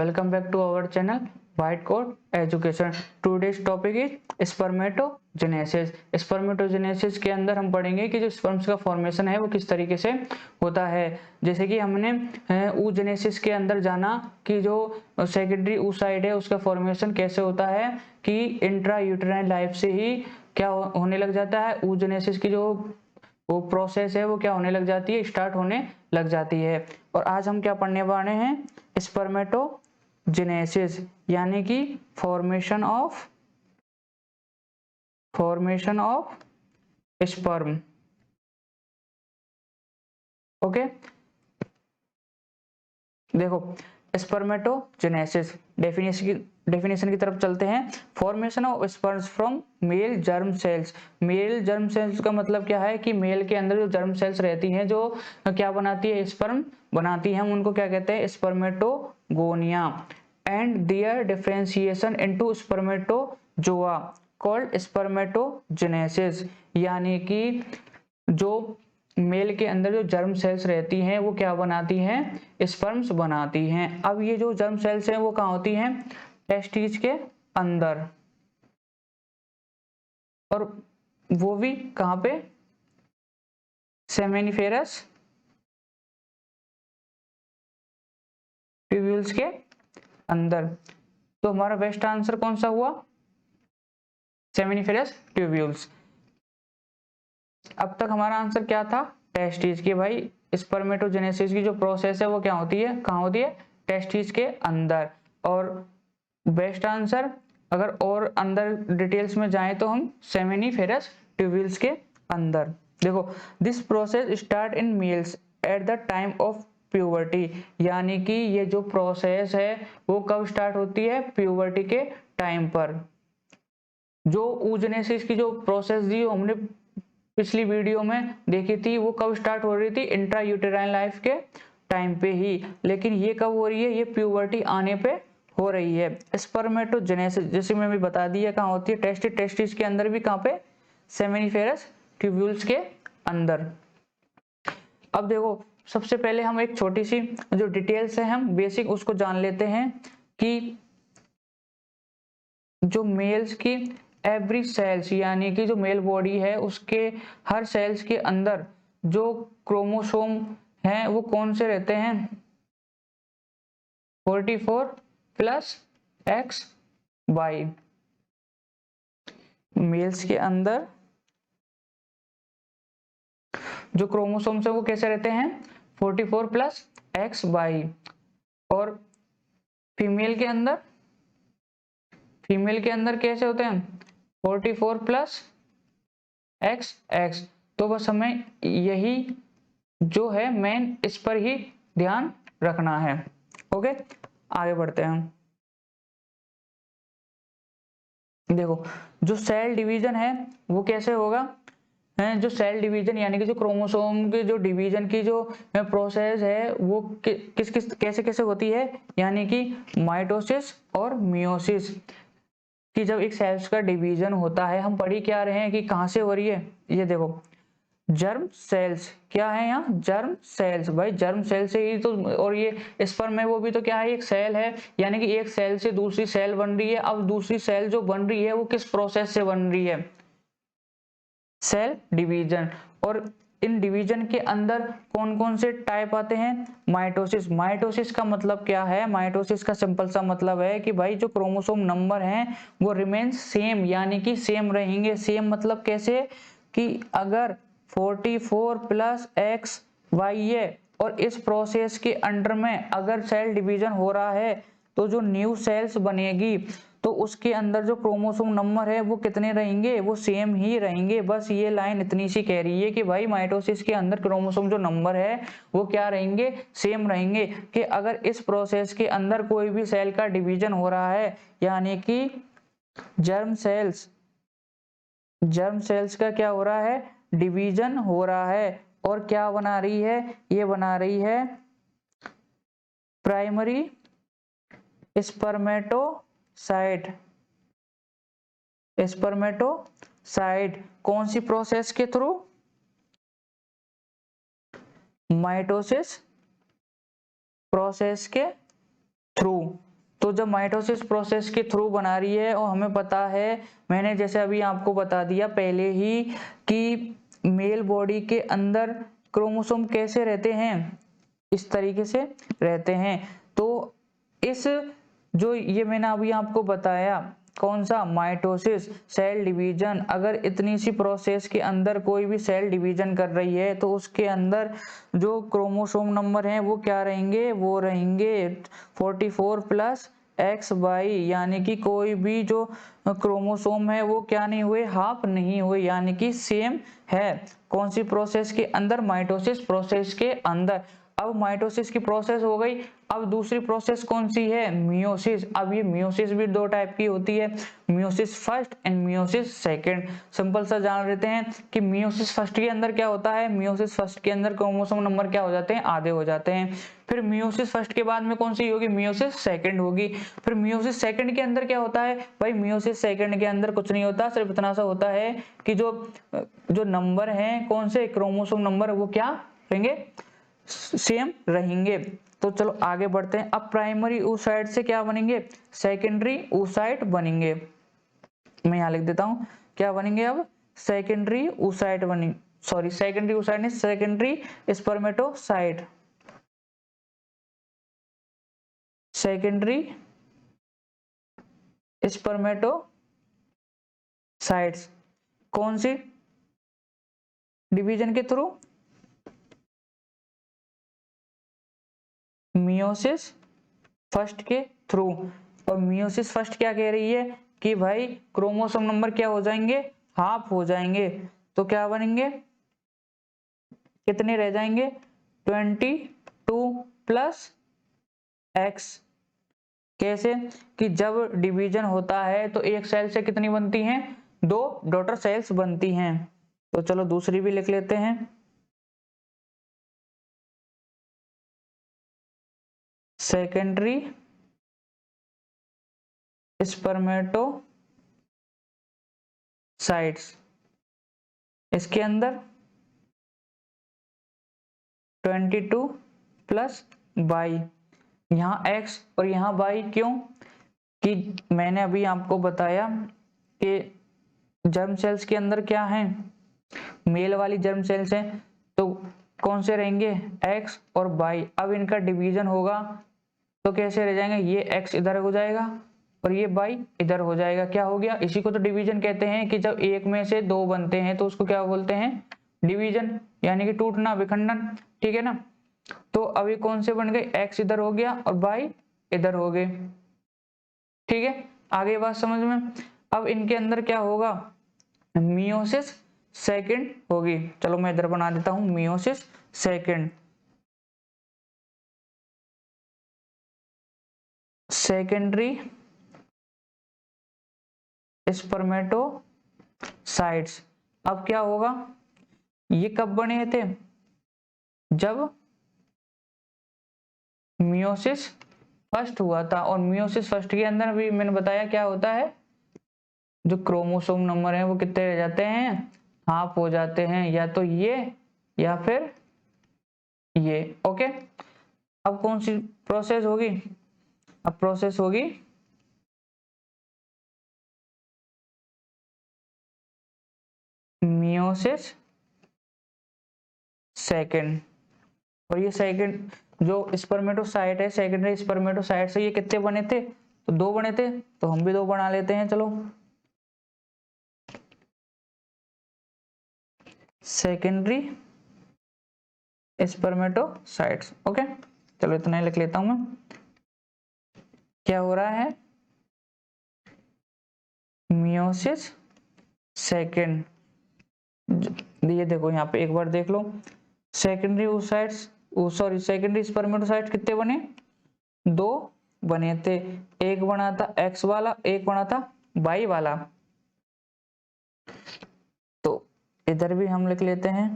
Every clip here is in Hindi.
Welcome back to our channel White Coat Education. Today's topic is spermatogenesis. Spermatogenesis के अंदर हम पढ़ेंगे कि जो स्पर्म्स का फॉर्मेशन है वो किस तरीके से होता है. जैसे कि हमने oogenesis के अंदर जाना कि जो सेकेंडरी oocyte है उसका फॉर्मेशन कैसे होता है कि इंट्रा यूटेराइन लाइफ से ही क्या होने लग जाता है. oogenesis की जो वो प्रोसेस है वो क्या होने लग जाती है, स्टार्ट होने लग जाती है. और आज हम क्या पढ़ने वाले हैं, स्पर्मेटोजेनेसिस यानी कि फॉर्मेशन ऑफ स्पर्म. ओके, देखो स्पर्मेटोजेनेसिस डेफिनेशन की तरफ चलते हैं. Formation of sperms from male germ cells. Male germ cells का मतलब क्या है कि मेल के अंदर जो जर्म सेल्स रहती हैं जो क्या बनाती है, स्पर्म बनाती हैं, हम उनको क्या कहते हैं, spermatogonia. And their differentiation into spermatozoa called spermatogenesis. यानी कि जो मेल के अंदर जो जर्म सेल्स रहती हैं वो क्या बनाती हैं, स्पर्म्स बनाती हैं. अब ये जो जर्म सेल्स हैं वो कहाँ होती हैं, टेस्टिस के अंदर, और वो भी कहाँ पे, सेमेनिफेरस ट्यूब्यूल्स के अंदर. तो हमारा बेस्ट आंसर कौन सा हुआ, सेमेनिफेरस ट्यूब्यूल्स. अब तक हमारा आंसर क्या था, टेस्टिस. की भाई स्पर्मेटोजेनेसिस की जो प्रोसेस है वो क्या होती है, कहाँ होती है, टेस्टिस के अंदर. और बेस्ट आंसर अगर और अंदर डिटेल्स में जाएं तो हम सेमेनिफेरस ट्यूब्यूल्स के अंदर. देखो, this process start in males at the time of puberty. यानी कि ये जो प्रोसेस है वो कब स्टार्ट होती है, प्यूबर्टी के टाइम पर. जो oogenesis की जो प्रोसेस थी हमने पिछली वीडियो में देखी थी वो कब स्टार्ट हो रही थी, इंट्रा यूटेराइन लाइफ के टाइम पे ही. लेकिन ये कब हो रही है, ये प्यूबर्टी आने पे हो रही है. स्पर्मेटोजेनेसिस जैसे मैं भी बता दिया कहाँ होती है, टेस्टिस के अंदर भी कहाँ पे, सेमेनिफेरस ट्यूब्यूल्स के अंदर. अब देखो, सबसे पहले हम एक छोटी सी जो डिटेल्स है हम बेसिक उसको जान लेते हैं कि जो मेल्स की एवरी सेल्स यानी कि जो मेल बॉडी है उसके हर सेल्स के अंदर जो क्रोमोसोम हैं वो कौन से रहते हैं, 44 प्लस XY. मेल्स के अंदर जो क्रोमोसोम्स है वो कैसे रहते हैं, 44 प्लस XY. और फीमेल के अंदर कैसे होते हैं, 44 प्लस XX. तो बस हमें यही जो है मेन इस पर ही ध्यान रखना है. ओके, आगे बढ़ते हैं. देखो, जो सेल डिवीजन है वो कैसे होगा, जो सेल डिवीजन यानी कि जो क्रोमोसोम के जो डिवीजन की जो प्रोसेस है वो कैसे होती है, यानी कि माइटोसिस और मियोसिस. कि जब एक सेल्स का डिवीजन होता है, हम पढ़ी क्या रहे हैं कि कहां से हो रही है, ये देखो जर्म सेल्स क्या है, यहाँ जर्म सेल्स. भाई जर्म सेल से ही तो, और ये स्पर्म है वो भी तो क्या है, एक सेल है. यानी कि एक सेल से दूसरी सेल बन रही है. अब दूसरी सेल जो बन रही है वो किस प्रोसेस से बन रही है, सेल डिवीजन. और इन डिवीजन के अंदर कौन कौन से टाइप आते हैं, माइटोसिस. माइटोसिस का मतलब क्या है, माइटोसिस का सिंपल सा मतलब है कि भाई जो क्रोमोसोम नंबर हैं वो रिमेन्स सेम, यानी कि सेम रहेंगे. सेम मतलब कैसे, कि अगर 44 प्लस XY है और इस प्रोसेस के अंडर में अगर सेल डिवीजन हो रहा है तो जो न्यू सेल्स बनेगी तो उसके अंदर जो क्रोमोसोम नंबर है वो कितने रहेंगे, वो सेम ही रहेंगे. बस ये लाइन इतनी सी कह रही है कि भाई माइटोसिस के अंदर क्रोमोसोम जो नंबर है वो क्या रहेंगे, सेम रहेंगे. कि अगर इस प्रोसेस के अंदर कोई भी सेल का डिवीजन हो रहा है, यानी कि जर्म सेल्स का क्या हो रहा है, डिवीजन हो रहा है, और क्या बना रही है, ये बना रही है प्राइमरी स्पर्मेटोसाइट. कौन सी प्रोसेस के थ्रू, माइटोसिस प्रोसेस के थ्रू. तो जब माइटोसिस प्रोसेस के थ्रू बना रही है और हमें पता है, मैंने जैसे अभी आपको बता दिया पहले ही कि मेल बॉडी के अंदर क्रोमोसोम कैसे रहते हैं, इस तरीके से रहते हैं। तो इस जो ये मैंने अभी आपको बताया कौन सा माइटोसिस सेल डिवीजन, अगर इतनी सी प्रोसेस के अंदर कोई भी सेल डिवीजन कर रही है तो उसके अंदर जो क्रोमोसोम नंबर हैं वो क्या रहेंगे, वो रहेंगे 44 प्लस एक्स वाई, यानी कि कोई भी जो क्रोमोसोम है वो क्या नहीं हुए, हाफ नहीं हुए, यानी कि सेम है। कौन सी प्रोसेस के अंदर, माइटोसिस प्रोसेस के अंदर। अब माइटोसिस की प्रोसेस हो गई, अब दूसरी प्रोसेस कौन सी है, मियोसिस। अब ये मियोसिस भी दो टाइप की होती है, meiosis first and meiosis second. Simple सा जान लेते हैं कि मियोसिस फर्स्ट के अंदर क्या होता है, मियोसिस फर्स्ट के अंदर क्रोमोसोम नंबर क्या हो जाते हैं, आधे हो जाते हैं। फिर मियोसिस फर्स्ट के बाद में कौन सी होगी, मियोसिस सेकंड होगी। फिर मियोसिस सेकंड के अंदर क्या होता है भाई, मियोसिस सेकंड के अंदर कुछ नहीं होता, सिर्फ इतना सा होता है कि जो नंबर है कौन से क्रोमोसोम नंबर, वो क्या रहेंगे, सेम रहेंगे। तो चलो आगे बढ़ते हैं। अब प्राइमरी oocyte से क्या बनेंगे, सेकेंडरी oocyte बनेंगे। मैं यहां लिख देता हूं क्या बनेंगे, अब सेकेंडरी oocyte बनेंगे, सॉरी सेकेंडरी oocyte नहीं, सेकेंडरी स्पर्मेटोसाइट, सेकेंडरी स्पर्मेटोसाइट्स। कौन सी डिवीजन के थ्रू, मियोसिस फर्स्ट के थ्रू। और मियोसिस फर्स्ट क्या कह रही है कि भाई क्रोमोसोम नंबर क्या हो जाएंगे, हाफ हो जाएंगे। तो क्या बनेंगे, कितने रह जाएंगे, 22 प्लस एक्स। कैसे कि जब डिवीजन होता है तो एक सेल से कितनी बनती हैं, दो डॉटर सेल्स बनती हैं। तो चलो दूसरी भी लिख लेते हैं, सेकेंडरी स्पर्मेटोसाइट्स। इसके अंदर 22 प्लस बाई, यहाँ x और यहाँ y, क्यों कि मैंने अभी आपको बताया कि जर्म सेल्स के अंदर क्या है, मेल वाली जर्म सेल्स हैं, तो कौन से रहेंगे, x और y। अब इनका डिवीजन होगा तो कैसे रह जाएंगे, ये x इधर हो जाएगा और ये y इधर हो जाएगा, क्या हो गया, इसी को तो डिवीजन कहते हैं कि जब एक में से दो बनते हैं तो उसको क्या बोलते हैं, डिवीजन, यानी कि टूटना, विखंडन, ठीक है ना। तो अब ये कौन से बन गए, x इधर हो गया और y इधर हो गए, ठीक है। आगे बात समझ में। अब इनके अंदर क्या होगा, मियोसिस सेकंड होगी। चलो मैं इधर बना देता हूं मियोसिस सेकंड, सेकेंडरी स्पर्मेटोसाइट्स। अब क्या होगा, ये कब बने थे, जब मियोसिस फर्स्ट हुआ था। और मियोसिस फर्स्ट के अंदर भी मैंने बताया क्या होता है, जो क्रोमोसोम नंबर है वो कितने रह जाते हैं, हाफ हो जाते हैं, या तो ये या फिर ये, ओके। अब कौन सी प्रोसेस होगी, अब प्रोसेस होगी मियोसिस सेकंड। और ये सेकंड जो स्पर्मेटोसाइट है, सेकेंडरी स्पर्मेटोसाइट से ये कितने बने थे, तो दो बने थे, तो हम भी दो बना लेते हैं। चलो सेकेंडरी स्पर्मेटोसाइट्स, ओके। चलो इतना ही लिख लेता हूं मैं। क्या हो रहा है, मियोसिस सेकंड, ये देखो यहाँ पे एक बार देख लो, secondary oocytes, sorry secondary spermatocyte कितने बने, दो बने थे, एक बना था एक्स वाला, एक बना था वाई वाला। तो इधर भी हम लिख लेते हैं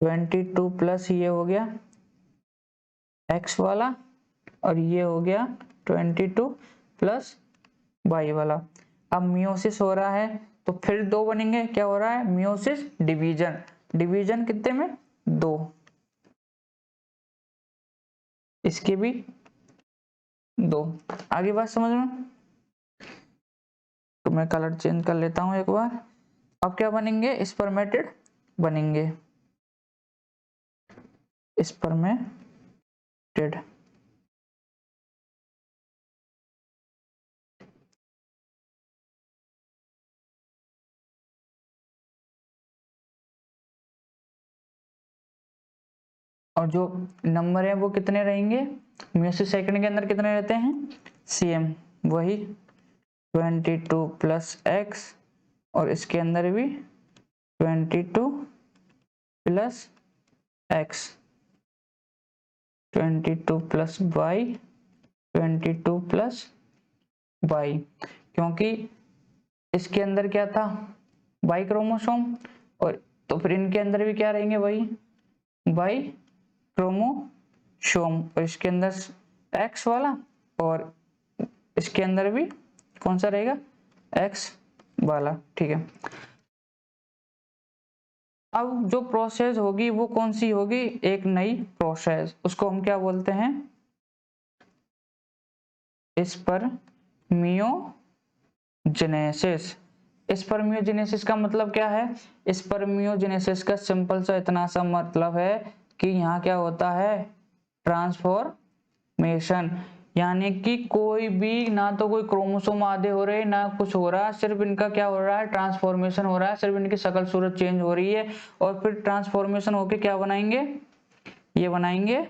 22 प्लस ये हो गया एक्स वाला और ये हो गया 22 प्लस वाई वाला। अब मियोसिस हो रहा है तो फिर दो बनेंगे, क्या हो रहा है, मियोसिस डिवीजन, डिवीजन कितने में, दो। इसके भी 2। आगे बात समझ में? तो मैं कलर चेंज कर लेता हूं एक बार। अब क्या बनेंगे? स्पर्मेटेड बनेंगे, स्पर्मेटेड। और जो नंबर है वो कितने रहेंगे? मेयोसिस सेकंड के अंदर कितने रहते हैं? cm, वही 22 प्लस x, और इसके अंदर भी 22 plus x, 22 plus y, 22 plus y, क्योंकि इसके अंदर क्या था? y क्रोमोसोम, और तो फिर इनके अंदर भी क्या रहेंगे? वही y क्रोमोसोम, और इसके अंदर x वाला, और इसके अंदर भी कौन सा रहेगा? x वाला। ठीक है, अब जो प्रोसेस होगी वो कौन सी होगी? एक नई प्रोसेस, उसको हम क्या बोलते हैं? स्पर्मियोजेनेसिस। स्पर्मियोजेनेसिस का मतलब क्या है? स्पर्मियोजेनेसिस का सिंपल सा इतना सा मतलब है कि यहाँ क्या होता है? ट्रांसफॉर्मेशन, यानी कि कोई भी ना तो कोई क्रोमोसोम आधे हो रहे ना कुछ हो रहा, सिर्फ इनका क्या हो रहा है? ट्रांसफॉर्मेशन हो रहा है, सिर्फ इनकी शक्ल सूरत चेंज हो रही है, और फिर ट्रांसफॉर्मेशन होके क्या बनाएंगे? ये बनाएंगे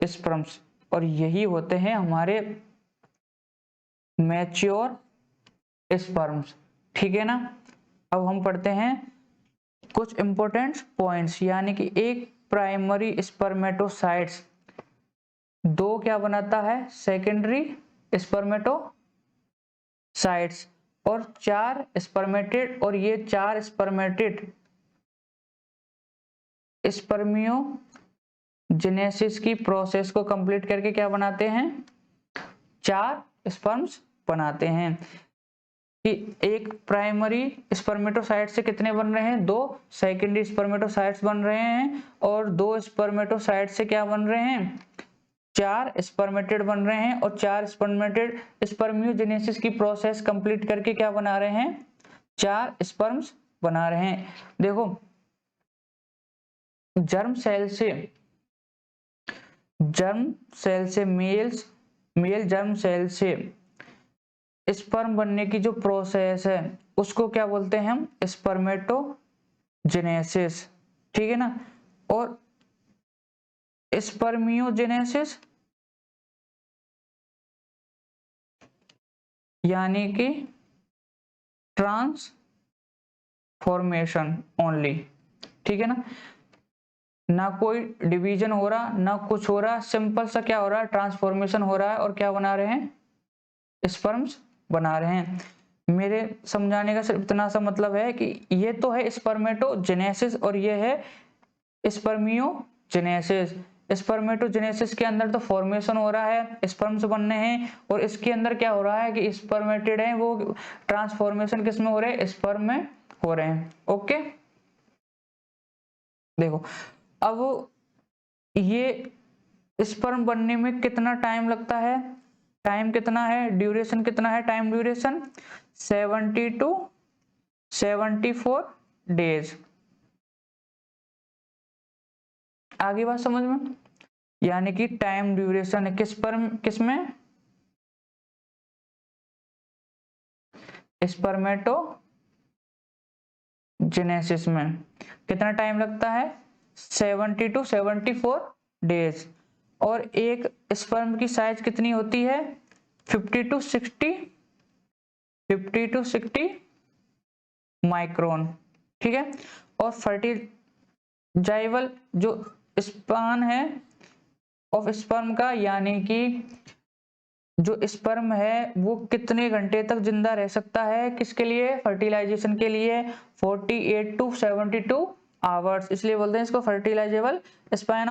स्पर्म्स, और यही होते हैं हमारे मैच्योर स्पर्म्स। ठीक है ना? अब हम पढ़ते हैं कुछ इंपॉर्टेंट पॉइंट्स, यानी कि एक प्राइमरी स्पर्मेटोसाइट्स दो क्या बनाता है? सेकेंडरी स्पर्मेटोसाइट्स, और 4 स्पर्मेटेड, और ये 4 स्पर्मेटेड स्पर्मियोजेनेसिस की प्रोसेस को कंप्लीट करके क्या बनाते हैं? 4 स्पर्म्स बनाते हैं। कि एक प्राइमरी स्पर्मेटोसाइट से कितने बन रहे हैं? 2 सेकेंडरी स्पर्मेटोसाइट्स बन रहे हैं, और 2 स्पर्मेटोसाइट से क्या बन रहे हैं? 4 स्पर्मेटेड बन रहे हैं, और 4 स्पर्मेटेड स्पर्मियोजेनेसिस की प्रोसेस कंप्लीट करके क्या बना रहे हैं? 4 स्पर्म्स बना रहे हैं। देखो, जर्म सेल से मेल जर्म सेल से स्पर्म बनने की जो प्रोसेस है उसको क्या बोलते हैं हम? स्पर्मेटोजेनेसिस। ठीक है ना? और स्पर्मियोजेनेसिस यानी कि ट्रांसफॉर्मेशन ओनली। ठीक है ना? ना कोई डिवीजन हो रहा ना कुछ हो रहा, सिंपल सा क्या हो रहा है? ट्रांसफॉर्मेशन हो रहा है, और क्या बना रहे हैं? स्पर्म्स बना रहे हैं। मेरे समझाने का सिर्फ इतना सा मतलब है कि ये तो है स्पर्मेटोजेनेसिस, और ये है स्पर्मियोजेनेसिस। स्पर्मेटोजेनेसिस के अंदर तो फॉर्मेशन हो रहा है, स्पर्म्स बनने हैं, और इसके अंदर क्या हो रहा है कि स्पर्मेटेड है वो ट्रांसफॉर्मेशन किस में हो रहे हैं? स्पर्म में हो रहे हैं। ओके, देखो अब ये स्पर्म बनने में कितना टाइम लगता है? टाइम कितना है? ड्यूरेशन कितना है? Time duration 70 to 74 days. आगे बात समझ में? यानी कि टाइम ड्यूरेशन है किसमें? स्पर्मेटोजेनेसिस में कितना टाइम लगता है? 70 to 74 डेज। और एक स्पर्म की साइज कितनी होती है? 50 to 60 माइक्रोन। ठीक है? और फर्टिलाइजेबल जो स्पान है ऑफ स्पर्म का, यानी कि जो स्पर्म है वो कितने घंटे तक जिंदा रह सकता है? किसके लिए? फर्टिलाइजेशन के लिए 48 to 72 आवर्स, इसलिए बोलते हैं इसको फर्टिलाइजेबल स्पैन